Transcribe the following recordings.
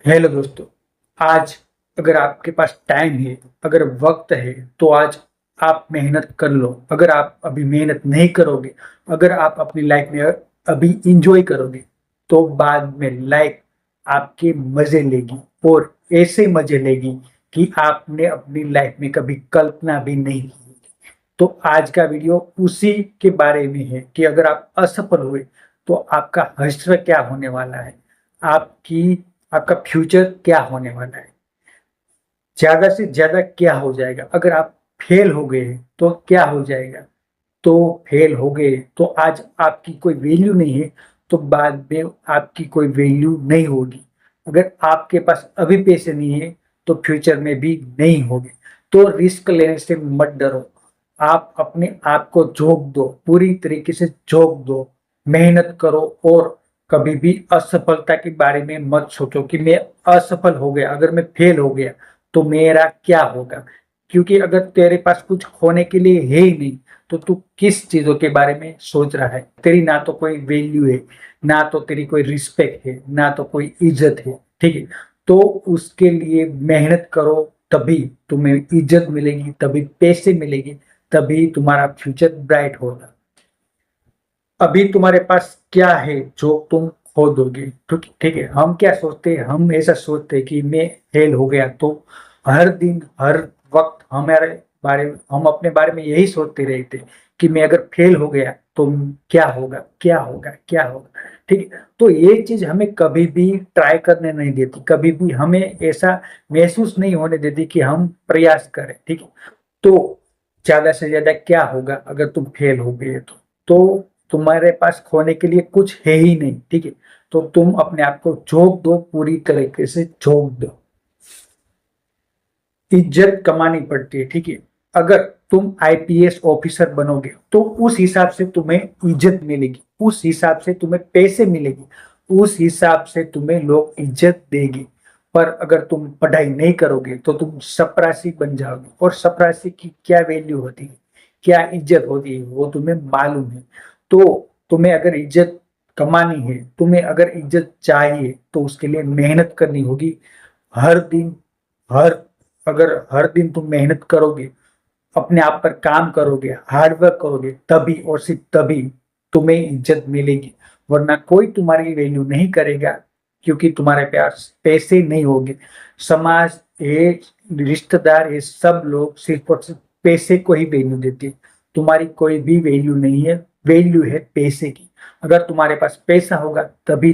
Hello दोस्तों। आज अगर आपके पास टाइम है, अगर वक्त है, तो आज आप मेहनत कर लो। अगर आप अभी मेहनत नहीं करोगे, अगर आप अपनी लाइफ में अभी इंजॉय करोगे, तो बाद में लाइफ आपके मजे लेगी, और ऐसे मजे लेगी कि आपने अपनी लाइफ में कभी कल्पना भी नहीं की होगी। तो आज का वीडियो उसी के बारे में है कि अगर आप असफल हुए तो आपका हश्र क्या होने वाला है, आपकी आपका फ्यूचर क्या होने वाला है, ज्यादा से ज्यादा क्या हो जाएगा। अगर आप फेल हो गए तो क्या हो जाएगा। तो फेल हो गए तो आज आपकी कोई वैल्यू नहीं है, तो बाद में आपकी कोई वैल्यू नहीं होगी। अगर आपके पास अभी पैसे नहीं है तो फ्यूचर में भी नहीं होंगे। तो रिस्क लेने से मत डरो। आप अपने आप को झोंक दो, पूरी तरीके से झोंक दो, मेहनत करो। और कभी भी असफलता के बारे में मत सोचो कि मैं असफल हो गया, अगर मैं फेल हो गया तो मेरा क्या होगा। क्योंकि अगर तेरे पास कुछ खोने के लिए है ही नहीं, तो तू किस चीजों के बारे में सोच रहा है। तेरी ना तो कोई वैल्यू है, ना तो तेरी कोई रिस्पेक्ट है, ना तो कोई इज्जत है। ठीक है, तो उसके लिए मेहनत करो, तभी तुम्हें इज्जत मिलेगी, तभी पैसे मिलेगी, तभी तुम्हारा फ्यूचर ब्राइट होगा। अभी तुम्हारे पास क्या है जो तुम खो दोगे। ठीक ठीक है, हम क्या सोचते हैं, हम ऐसा सोचते हैं कि मैं फेल हो गया तो हर दिन हर वक्त हमारे बारे में, हम अपने बारे में यही सोचते रहते हैं कि मैं अगर फेल हो गया तो क्या होगा, क्या होगा, क्या होगा। ठीक है, तो ये चीज हमें कभी भी ट्राई करने नहीं देती, कभी भी हमें ऐसा महसूस नहीं होने देती कि हम प्रयास करें। ठीक है, तो ज्यादा से ज्यादा क्या होगा अगर तुम फेल हो गए तो तुम्हारे पास खोने के लिए कुछ है ही नहीं। ठीक है, तो तुम अपने आप को झोंक दो, पूरी तरीके से झोंक दो। इज्जत कमानी पड़ती है। ठीक है, अगर तुम आईपीएस ऑफिसर बनोगे तो उस हिसाब से तुम्हें इज्जत मिलेगी, उस हिसाब से तुम्हें पैसे मिलेगी, उस हिसाब से तुम्हें लोग इज्जत देंगे। पर अगर तुम पढ़ाई नहीं करोगे तो तुम चपरासी बन जाओगे, और चपरासी की क्या वैल्यू होती है, क्या इज्जत होती है, वो तुम्हें मालूम है। तो तुम्हें अगर इज्जत कमानी है, तुम्हें अगर इज्जत चाहिए, तो उसके लिए मेहनत करनी होगी। हर दिन हर अगर हर दिन तुम मेहनत करोगे, अपने आप पर काम करोगे, हार्डवर्क करोगे, तभी और सिर्फ तभी तुम्हें इज्जत मिलेगी। वरना कोई तुम्हारी वैल्यू नहीं करेगा, क्योंकि तुम्हारे पास पैसे नहीं होंगे। समाज, ये रिश्तेदार, ये सब लोग सिर्फ और सिर्फ पैसे को ही वैल्यू देते हैं। तुम्हारी कोई भी वैल्यू नहीं है, वैल्यू है पैसे की। अगर तुम्हारे पास पैसा होगा तभी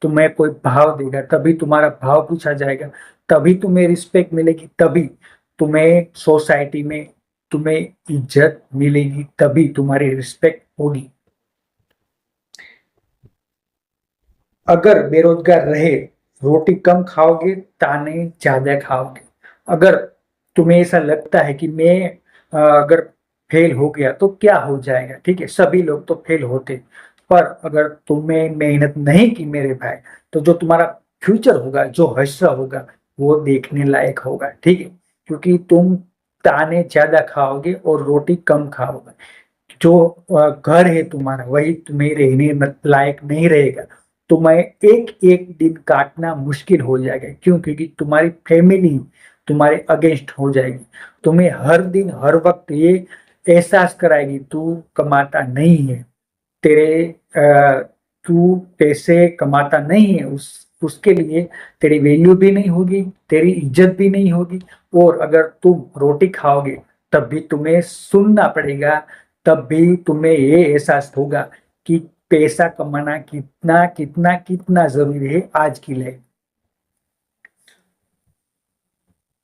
तुम्हें कोई भाव देगा, तभी तुम्हारा भाव पूछा जाएगा, तभी तुम्हें रिस्पेक्ट मिलेगी, तभी तुम्हें सोसाइटी में तुम्हें इज्जत मिलेगी, तभी तुम्हारी रिस्पेक्ट होगी। अगर बेरोजगार रहे, रोटी कम खाओगे, ताने ज्यादा खाओगे। अगर तुम्हें ऐसा लगता है कि मैं अगर फेल हो गया तो क्या हो जाएगा, ठीक है, सभी लोग तो फेल होते। पर अगर तुम्हें मेहनत नहीं की मेरे भाई, तो जो तुम्हारा फ्यूचर होगा, जो हश्र होगा, वो देखने लायक होगा। ठीक है, क्योंकि तुम ताने ज्यादा खाओगे और रोटी कम खाओगे। जो घर है तुम्हारा, वही तुम्हें रहने लायक नहीं रहेगा। तुम्हें एक एक दिन काटना मुश्किल हो जाएगा। क्यों? क्योंकि तुम्हारी फैमिली तुम्हारे अगेंस्ट हो जाएगी। तुम्हें हर दिन हर वक्त ये एहसास कराएगी, तू कमाता नहीं है, तेरे तू पैसे कमाता नहीं है, उस उसके लिए तेरी वैल्यू भी नहीं होगी, तेरी इज्जत भी नहीं होगी। और अगर तुम रोटी खाओगे तब भी तुम्हें सुनना पड़ेगा, तब भी तुम्हें ये एहसास होगा कि पैसा कमाना कितना कितना कितना जरूरी है आज की लाइफ।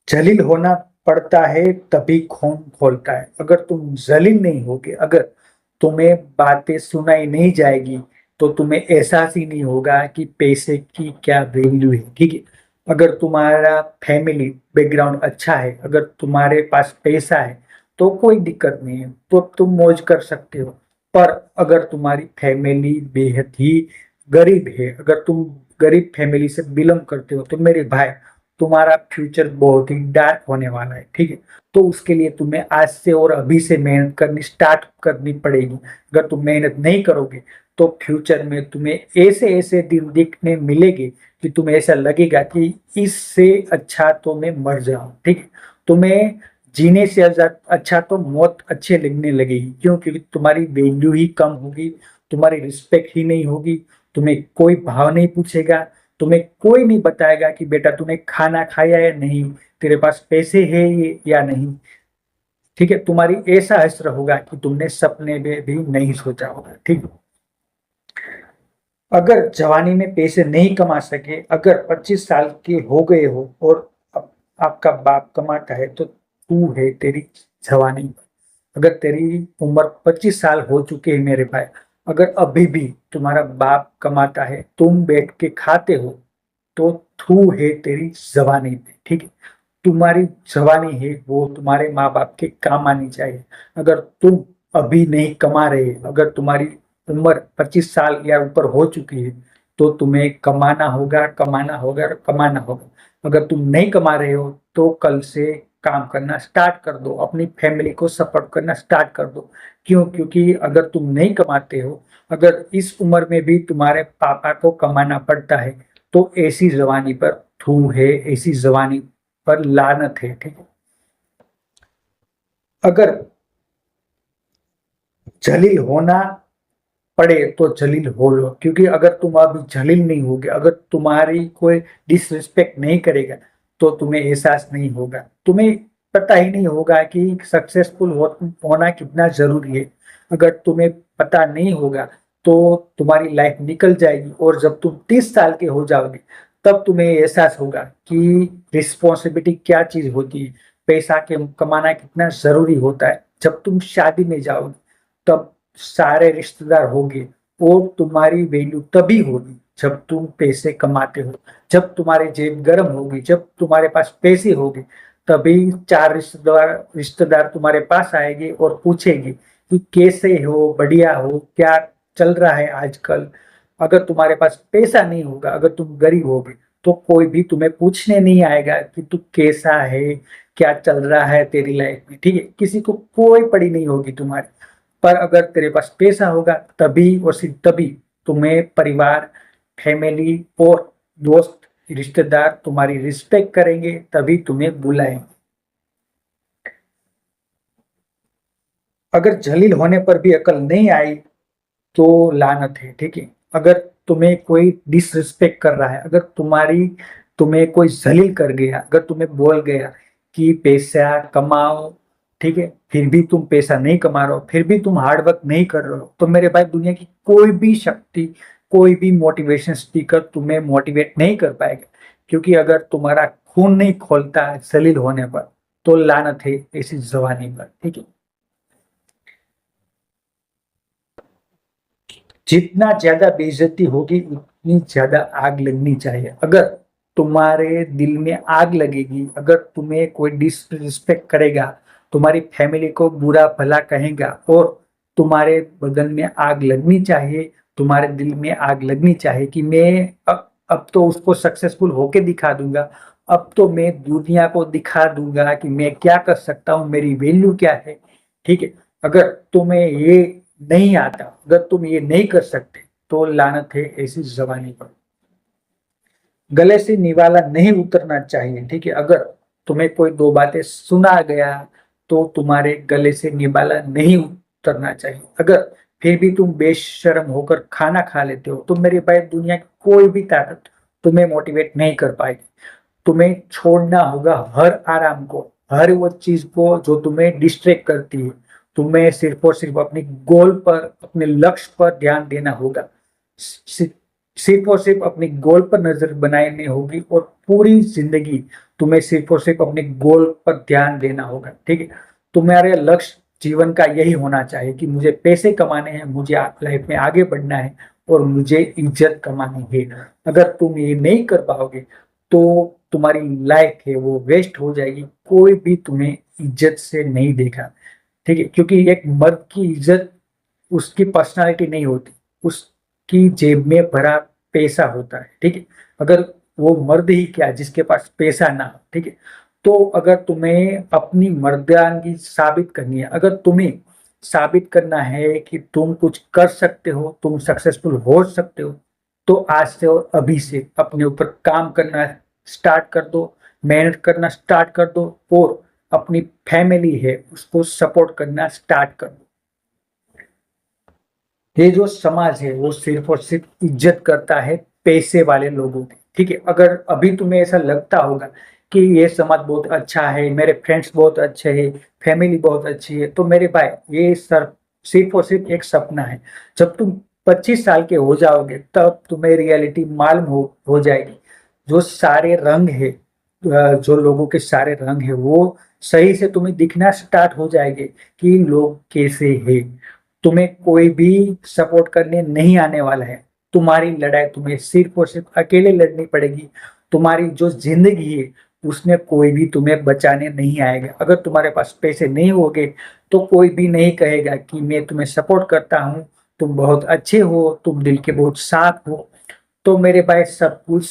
जलील होना पड़ता है तभी खून खोलता है। अगर तुम जलील नहीं होगे, अगर तुम्हें बातें सुनाई नहीं जाएगी, तो तुम्हें एहसास ही नहीं होगा कि पैसे की क्या वैल्यू है। ठीक है, अगर तुम्हारा फैमिली बैकग्राउंड अच्छा है, अगर तुम्हारे पास पैसा है, तो कोई दिक्कत नहीं है, तो तुम मौज कर सकते हो। पर अगर तुम्हारी फैमिली बेहद ही गरीब है, अगर तुम गरीब फैमिली से बिलोंग करते हो, तो मेरे भाई, तुम्हारा फ्यूचर बहुत ही डार्क होने वाला है। ठीक है, तो उसके लिए तुम्हें आज से और अभी से मेहनत करनी स्टार्ट करनी पड़ेगी। अगर तुम मेहनत नहीं करोगे तो फ्यूचर में तुम्हें ऐसे ऐसे दिन देखने मिलेंगे कि तुम्हें ऐसा लगेगा कि इससे अच्छा तो मैं मर जाऊं। ठीक है, तुम्हें जीने से अच्छा तो मौत अच्छे लगने लगेगी। क्यों? क्योंकि तुम्हारी वैल्यू ही कम होगी, तुम्हारी रिस्पेक्ट ही नहीं होगी, तुम्हें कोई भाव नहीं पूछेगा, तुम्हें कोई नहीं बताएगा कि बेटा तूने खाना खाया या नहीं, तेरे पास पैसे है ये या नहीं। ठीक है, तुम्हारी ऐसा हश्र होगा कि तुमने सपने में भी नहीं सोचा होगा। ठीक है, अगर जवानी में पैसे नहीं कमा सके, अगर 25 साल के हो गए हो और आपका बाप कमाता है, तो तू है तेरी जवानी पर। अगर तेरी उम्र 25 साल हो चुके हैं मेरे भाई, अगर अभी भी तुम्हारा बाप कमाता है, तुम बैठ के खाते हो, तो तू है तेरी जवानी पे। ठीक है, तुम्हारी जवानी है वो तुम्हारे माँ बाप के काम आनी चाहिए। अगर तुम अभी नहीं कमा रहे, अगर तुम्हारी उम्र 25 साल या ऊपर हो चुकी है, तो तुम्हें कमाना होगा, कमाना होगा, कमाना होगा। अगर तुम नहीं कमा रहे हो, तो कल से काम करना स्टार्ट कर दो, अपनी फैमिली को सपोर्ट करना स्टार्ट कर दो। क्यों? क्योंकि अगर तुम नहीं कमाते हो, अगर इस उम्र में भी तुम्हारे पापा को कमाना पड़ता है, तो ऐसी जवानी पर थू है, ऐसी जवानी पर लानत है। ठीक है, अगर जलील होना पड़े तो जलील हो लो, क्योंकि अगर तुम अभी जलील नहीं होगे, अगर तुम्हारी कोई डिसरिस्पेक्ट नहीं करेगा, तो तुम्हें एहसास नहीं होगा, तुम्हें पता ही नहीं होगा कि सक्सेसफुल होना कितना जरूरी है। अगर तुम्हें पता नहीं होगा, तो तुम्हारी लाइफ निकल जाएगी, और जब तुम 30 साल के हो जाओगे, तब तुम्हें एहसास होगा कि रिस्पॉन्सिबिलिटी क्या चीज होती है, पैसा के कमाना कितना जरूरी होता है। जब तुम शादी में जाओगे, तब सारे रिश्तेदार होंगे, और तुम्हारी वैल्यू तभी होगी जब तुम पैसे कमाते हो, जब तुम्हारी जेब गर्म होगी, जब तुम्हारे पास पैसे होंगे, तभी चार रिश्तेदार रिश्तेदार तुम्हारे पास आएंगे और पूछेंगे कि कैसे हो, बढ़िया हो, क्या चल रहा है आजकल। अगर तुम्हारे पास पैसा नहीं होगा, अगर तुम गरीब होगे, तो कोई भी तुम्हें पूछने नहीं आएगा कि तू कैसा है, क्या चल रहा है तेरी लाइफ में। ठीक है, किसी को कोई पड़ी नहीं होगी तुम्हारी। पर अगर तेरे पास पैसा होगा, तभी और सिर्फ तभी तुम्हें परिवार, फैमिली और दोस्त, रिश्तेदार तुम्हारी रिस्पेक्ट करेंगे, तभी तुम्हें बुलाएंगे। अगर जलील होने पर भी अकल नहीं आई, तो लानत है। ठीक है, अगर तुम्हें कोई डिसरिस्पेक्ट कर रहा है, अगर तुम्हें कोई जलील कर गया, अगर तुम्हें बोल गया कि पैसा कमाओ, ठीक है, फिर भी तुम पैसा नहीं कमा रहे हो, फिर भी तुम हार्ड वर्क नहीं कर रहे हो, तो मेरे भाई दुनिया की कोई भी शक्ति, कोई भी मोटिवेशन स्पीकर तुम्हें मोटिवेट नहीं कर पाएगा। क्योंकि अगर तुम्हारा खून नहीं खोलता है जलील होने पर, तो लानत है ऐसी जवानी पर। ठीक है, जितना ज्यादा बेइज्जती होगी, उतनी ज्यादा आग लगनी चाहिए। अगर तुम्हारे दिल में आग लगेगी, अगर तुम्हें कोई डिसरिस्पेक्ट करेगा, तुम्हारी फैमिली को बुरा भला कहेगा, और तुम्हारे बदन में आग लगनी चाहिए, तुम्हारे दिल में आग लगनी चाहिए कि मैं अब तो उसको सक्सेसफुल होके दिखा दूंगा, अब तो मैं दुनिया को दिखा दूंगा कि मैं क्या कर सकता हूँ, मेरी वैल्यू क्या है। ठीक है, अगर तुम्हें ये नहीं आता, अगर तुम ये नहीं कर सकते, तो लानत है ऐसी जबानी पर। गले से निवाला नहीं उतरना चाहिए। ठीक है, अगर तुम्हें कोई दो बातें सुना गया, तो तुम्हारे गले से निवाला नहीं उतरना चाहिए। अगर फिर भी तुम बेशर्म होकर खाना खा लेते हो, तो मेरे भाई दुनिया की कोई भी ताकत तुम्हें मोटिवेट नहीं कर पाएगी। तुम्हें छोड़ना होगा हर आराम को, हर वो चीज को जो तुम्हें डिस्ट्रैक्ट करती है। तुम्हें सिर्फ और सिर्फ अपने गोल पर, अपने लक्ष्य पर ध्यान देना होगा। सि- सिर्फ और सिर्फ अपने गोल पर नजर बनानी होगी, और पूरी जिंदगी तुम्हें सिर्फ और सिर्फ अपने गोल पर ध्यान देना होगा। ठीक है, तुम्हारे लक्ष्य जीवन का यही होना चाहिए कि मुझे पैसे कमाने हैं, मुझे लाइफ में आगे बढ़ना है, और मुझे इज्जत कमानी है। अगर तुम ये नहीं कर पाओगे, तो तुम्हारी लाइफ है वो वेस्ट हो जाएगी, कोई भी तुम्हें इज्जत से नहीं देगा। ठीक है, क्योंकि एक मर्द की इज्जत उसकी पर्सनालिटी नहीं होती, उसकी जेब में भरा पैसा होता है। ठीक है, अगर वो मर्द ही क्या जिसके पास पैसा ना हो। ठीक है, तो अगर तुम्हें अपनी मर्दानगी साबित करनी है, अगर तुम्हें साबित करना है कि तुम कुछ कर सकते हो, तुम सक्सेसफुल हो सकते हो, तो आज से और अभी से अपने ऊपर काम करना स्टार्ट कर दो, मेहनत करना स्टार्ट कर दो और अपनी फैमिली है उसको सपोर्ट करना स्टार्ट कर दो। ये जो समाज है वो सिर्फ और सिर्फ इज्जत करता है पैसे वाले लोगों की। ठीक है, अगर अभी तुम्हें ऐसा लगता होगा कि ये समाज बहुत अच्छा है, मेरे फ्रेंड्स बहुत अच्छे हैं, फैमिली बहुत अच्छी है, तो मेरे भाई ये सर सिर्फ और सिर्फ एक सपना है। जब तुम 25 साल के हो जाओगे तब तुम्हें रियलिटी मालूम हो जाएगी। जो सारे रंग है, जो लोगों के सारे रंग है वो सही से तुम्हें दिखना स्टार्ट हो जाएंगे कि लोग कैसे हैं। तुम्हें कोई भी सपोर्ट करने नहीं आने वाला है। तुम्हारी लड़ाई तुम्हें सिर्फ और सिर्फ अकेले लड़नी पड़ेगी। तुम्हारी जो जिंदगी है उसमें कोई भी तुम्हें बचाने नहीं आएगा। अगर तुम्हारे पास पैसे नहीं होंगे तो कोई भी नहीं कहेगा कि मैं तुम्हें सपोर्ट करता हूँ, तुम बहुत अच्छे हो, तुम दिल के बहुत साफ हो। तो मेरे भाई सब कुछ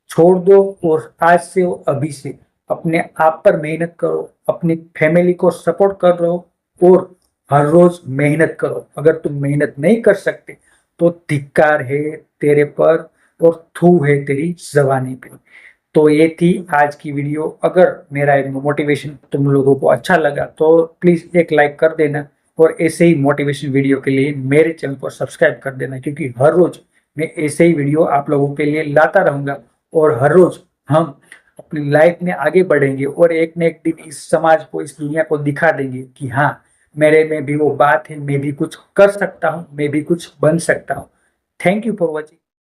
छोड़ दो और आज से और अभी से अपने आप पर मेहनत करो, अपनी फैमिली को सपोर्ट कर रहो और हर रोज मेहनत करो। अगर तुम मेहनत नहीं कर सकते तो धिक्कार है तेरे पर और थू है तेरी जबानी पे। तो ये थी आज की वीडियो। अगर मेरा मोटिवेशन तुम लोगों को अच्छा लगा तो प्लीज एक लाइक कर देना और ऐसे ही मोटिवेशन वीडियो के लिए मेरे चैनल को सब्सक्राइब कर देना, क्योंकि हर रोज मैं ऐसे ही वीडियो आप लोगों के लिए लाता रहूंगा और हर रोज हम अपनी लाइफ में आगे बढ़ेंगे और एक न एक दिन इस समाज को, इस दुनिया को दिखा देंगे कि हाँ, मेरे में भी वो बात है, मैं भी कुछ कर सकता हूँ, मैं भी कुछ बन सकता हूँ। Thank you for watching.